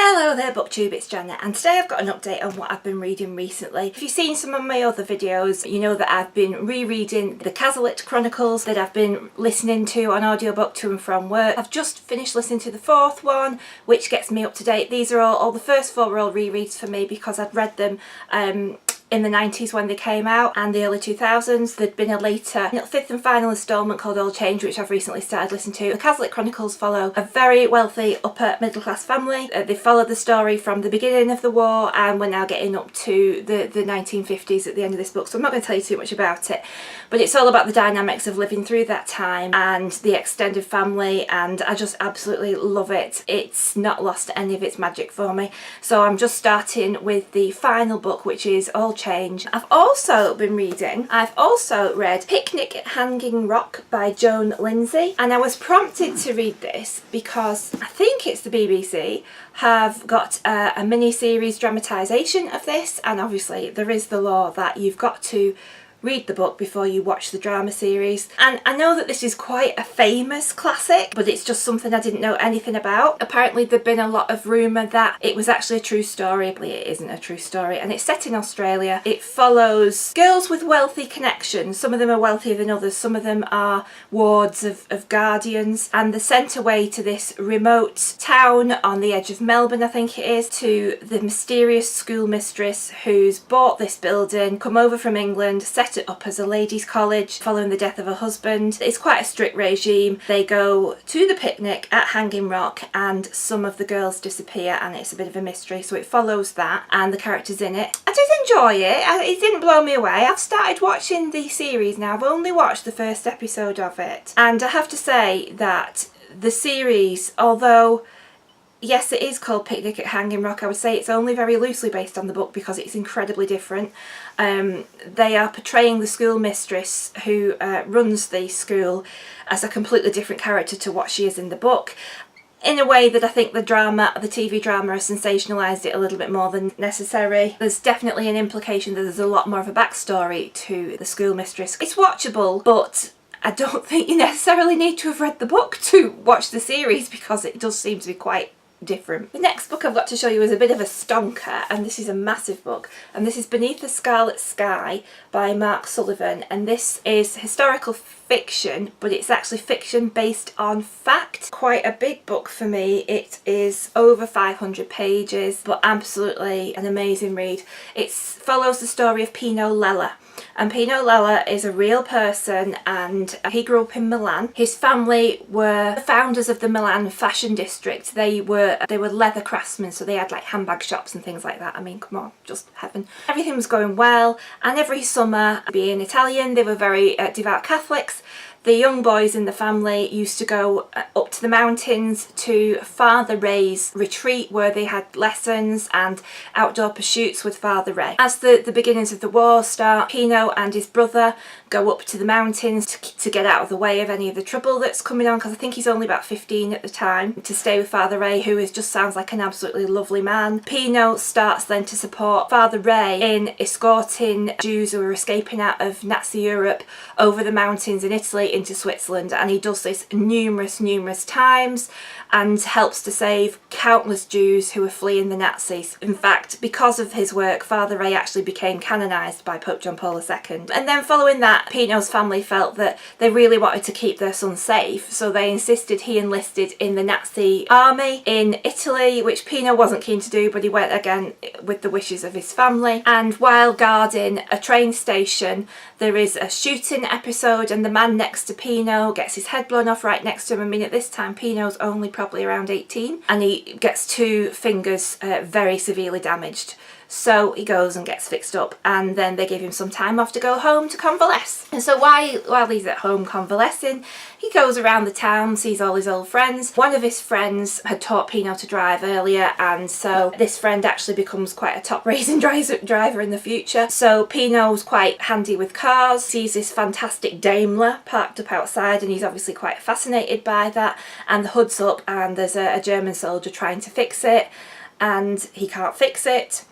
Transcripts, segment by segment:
Hello there BookTube, it's Janet, and today I've got an update on what I've been reading recently. If you've seen some of my other videos, you know that I've been rereading the Chronicles that I've been listening to on audiobook to and from work. I've just finished listening to the fourth one, which gets me up to date. These are all the first four were all rereads for me because I'd read them in the 90s when they came out and the early 2000s. There'd been a later fifth and final instalment called All Change, which I've recently started listening to. The Chronicles follow a very wealthy upper middle class family. They follow the story from the beginning of the war, and we're now getting up to the 1950s at the end of this book, so I'm not going to tell you too much about it, but it's all about the dynamics of living through that time and the extended family, and I just absolutely love it. It's not lost any of its magic for me. So I'm just starting with the final book, which is All Change. I've also read Picnic at Hanging Rock by Joan Lindsay, and I was prompted to read this because I think it's the BBC have got a mini-series dramatisation of this, and obviously there is the law that you've got to read the book before you watch the drama series. And I know that this is quite a famous classic, but it's just something I didn't know anything about. Apparently there'd been a lot of rumour that it was actually a true story. It isn't a true story, and it's set in Australia. It follows girls with wealthy connections. Some of them are wealthier than others, some of them are wards of guardians, and they're sent away to this remote town on the edge of Melbourne, I think it is, to the mysterious schoolmistress who's bought this building, come over from England, set it up as a ladies' college following the death of her husband. It's quite a strict regime. They go to the picnic at Hanging Rock and some of the girls disappear, and it's a bit of a mystery, so it follows that and the characters in it. I did enjoy it. It didn't blow me away. I've started watching the series now. I've only watched the first episode of it, and I have to say that the series, although yes, it is called Picnic at Hanging Rock, I would say it's only very loosely based on the book because it's incredibly different. They are portraying the schoolmistress who runs the school as a completely different character to what she is in the book, in a way that I think the TV drama has sensationalised it a little bit more than necessary. There's definitely an implication that there's a lot more of a backstory to the schoolmistress. It's watchable, but I don't think you necessarily need to have read the book to watch the series because it does seem to be quite different. The next book I've got to show you is a bit of a stonker, and this is a massive book, and this is Beneath the Scarlet Sky by Mark Sullivan, and this is historical fiction, but it's actually fiction based on fact. Quite a big book for me. It is over 500 pages, but absolutely an amazing read. It follows the story of Pino Lella. And Pino Lella is a real person, and he grew up in Milan. His family were the founders of the Milan fashion district. They were leather craftsmen, so they had like handbag shops and things like that. I mean, come on, just heaven. Everything was going well, and every summer, being Italian, they were very devout Catholics. The young boys in the family used to go up to the mountains to Father Ray's retreat, where they had lessons and outdoor pursuits with Father Ray. As the beginnings of the war start, Pino and his brother go up to the mountains to get out of the way of any of the trouble that's coming on, because I think he's only about 15 at the time, to stay with Father Ray, who just sounds like an absolutely lovely man. Pino starts then to support Father Ray in escorting Jews who are escaping out of Nazi Europe over the mountains in Italy into Switzerland, and he does this numerous times and helps to save countless Jews who were fleeing the Nazis. In fact, because of his work, Father Ray actually became canonised by Pope John Paul II. And then following that, Pino's family felt that they really wanted to keep their son safe, so they insisted he enlisted in the Nazi army in Italy, which Pino wasn't keen to do, but he went again with the wishes of his family. And while guarding a train station, there is a shooting episode, and the man next to Pino gets his head blown off right next to him. I mean, at this time Pino's only probably around 18, and he gets two fingers very severely damaged. So he goes and gets fixed up, and then they give him some time off to go home to convalesce. And so while he's at home convalescing, he goes around the town, sees all his old friends. One of his friends had taught Pino to drive earlier, and so this friend actually becomes quite a top racing driver in the future. So Pino's quite handy with cars, sees this fantastic Daimler parked up outside, and he's obviously quite fascinated by that. And the hood's up, and there's a German soldier trying to fix it, and he can't fix it.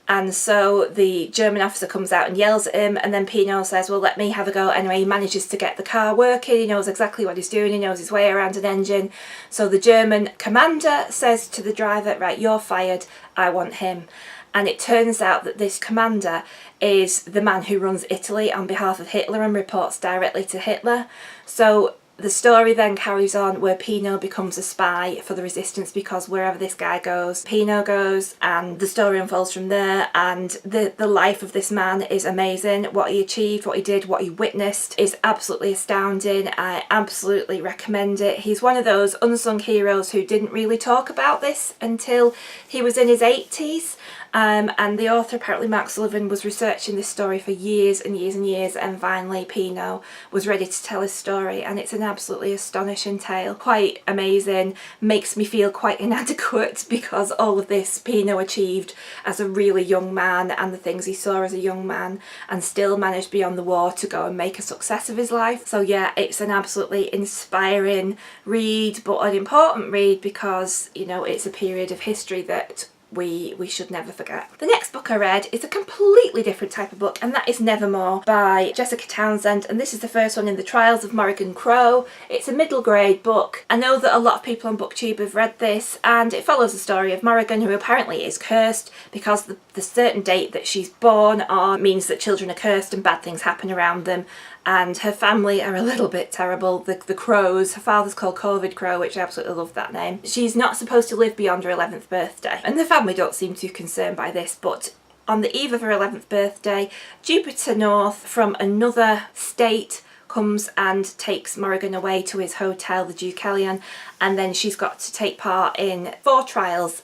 And so the German officer comes out and yells at him, and then Pino says, well, let me have a go. Anyway, he manages to get the car working. He knows exactly what he's doing. He knows his way around an engine. So the German commander says to the driver, right, you're fired. I want him. And it turns out that this commander is the man who runs Italy on behalf of Hitler and reports directly to Hitler. So the story then carries on where Pino becomes a spy for the resistance, because wherever this guy goes, Pino goes, and the story unfolds from there. And the life of this man is amazing. What he achieved, what he did, what he witnessed is absolutely astounding. I absolutely recommend it. He's one of those unsung heroes who didn't really talk about this until he was in his 80s. And the author, apparently Mark Sullivan, was researching this story for years and years and years, and finally Pino was ready to tell his story, and it's an absolutely astonishing tale. Quite amazing, makes me feel quite inadequate because all of this Pino achieved as a really young man, and the things he saw as a young man, and still managed beyond the war to go and make a success of his life. So yeah, it's an absolutely inspiring read, but an important read because, you know, it's a period of history that we should never forget. The next book I read is a completely different type of book, and that is Nevermore by Jessica Townsend, and this is the first one in the Trials of Morrigan Crow. It's a middle grade book. I know that a lot of people on BookTube have read this, and it follows the story of Morrigan, who apparently is cursed because the certain date that she's born on means that children are cursed and bad things happen around them. And her family are a little bit terrible. The Crows, her father's called Covid Crow, which I absolutely love that name. She's not supposed to live beyond her 11th birthday. And the family don't seem too concerned by this, but on the eve of her 11th birthday, Jupiter North from another state comes and takes Morrigan away to his hotel, the Deucalion, and then she's got to take part in 4 trials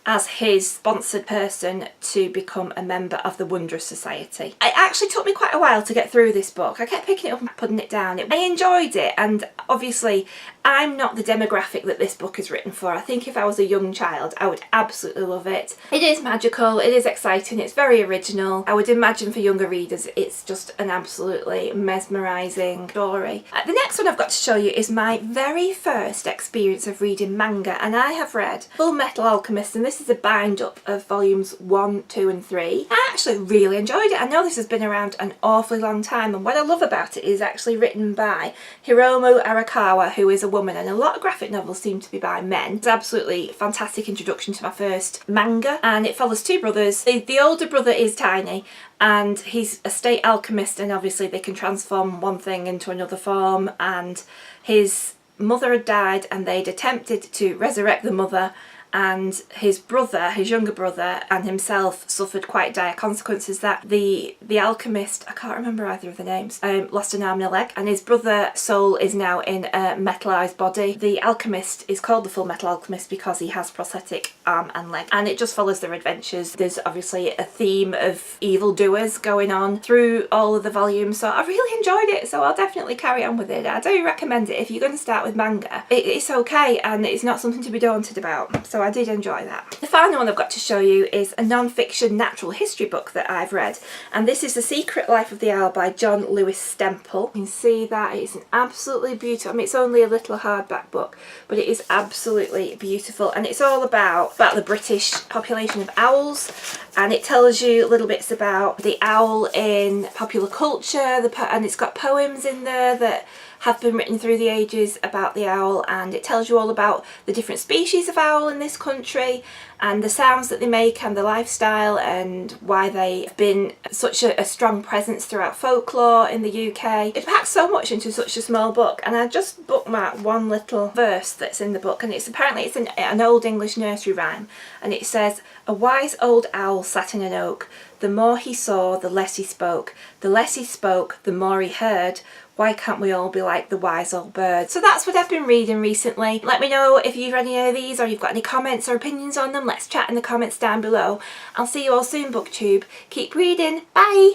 as his sponsored person to become a member of the Wondrous Society. It actually took me quite a while to get through this book. I kept picking it up and putting it down. I enjoyed it, and obviously I'm not the demographic that this book is written for. I think if I was a young child I would absolutely love it. It is magical, it is exciting, it's very original. I would imagine for younger readers it's just an absolutely mesmerising story. The next one I've got to show you is my very first experience of reading manga, and I have read Full Metal Alchemist, and this is a bind up of volumes 1, 2 and 3. I actually really enjoyed it. I know this has been around an awfully long time, and what I love about it is actually written by Hiromu Arakawa, who is a woman, and a lot of graphic novels seem to be by men. It's absolutely fantastic introduction to my first manga, and it follows 2 brothers. The older brother is tiny, and he's a state alchemist, and obviously they can transform one thing into another form, and his mother had died and they'd attempted to resurrect the mother, and his brother, his younger brother, and himself suffered quite dire consequences. That the alchemist, I can't remember either of the names, lost an arm and a leg, and his brother's soul is now in a metalized body. The alchemist is called the Full Metal Alchemist because he has prosthetic arm and leg, and it just follows their adventures. There's obviously a theme of evildoers going on through all of the volumes, so I really enjoyed it, so I'll definitely carry on with it. I do recommend it if you're going to start with manga. It's okay, and it's not something to be daunted about. So I did enjoy that. The final one I've got to show you is a non-fiction natural history book that I've read, and this is The Secret Life of the Owl by John Lewis Stemple. You can see that it's an absolutely beautiful, I mean it's only a little hardback book, but it is absolutely beautiful, and it's all about the British population of owls, and it tells you little bits about the owl in popular culture, and it's got poems in there that have been written through the ages about the owl, and it tells you all about the different species of owl in this country and the sounds that they make and the lifestyle and why they've been such a strong presence throughout folklore in the UK. It packs so much into such a small book, and I just bookmarked one little verse that's in the book, and it's apparently an old English nursery rhyme, and it says, "A wise old owl sat in an oak. The more he saw, the less he spoke. The less he spoke, the more he heard. Why can't we all be like the wise old bird?" So that's what I've been reading recently. Let me know if you've read any of these or you've got any comments or opinions on them. Let's chat in the comments down below. I'll see you all soon, BookTube. Keep reading. Bye!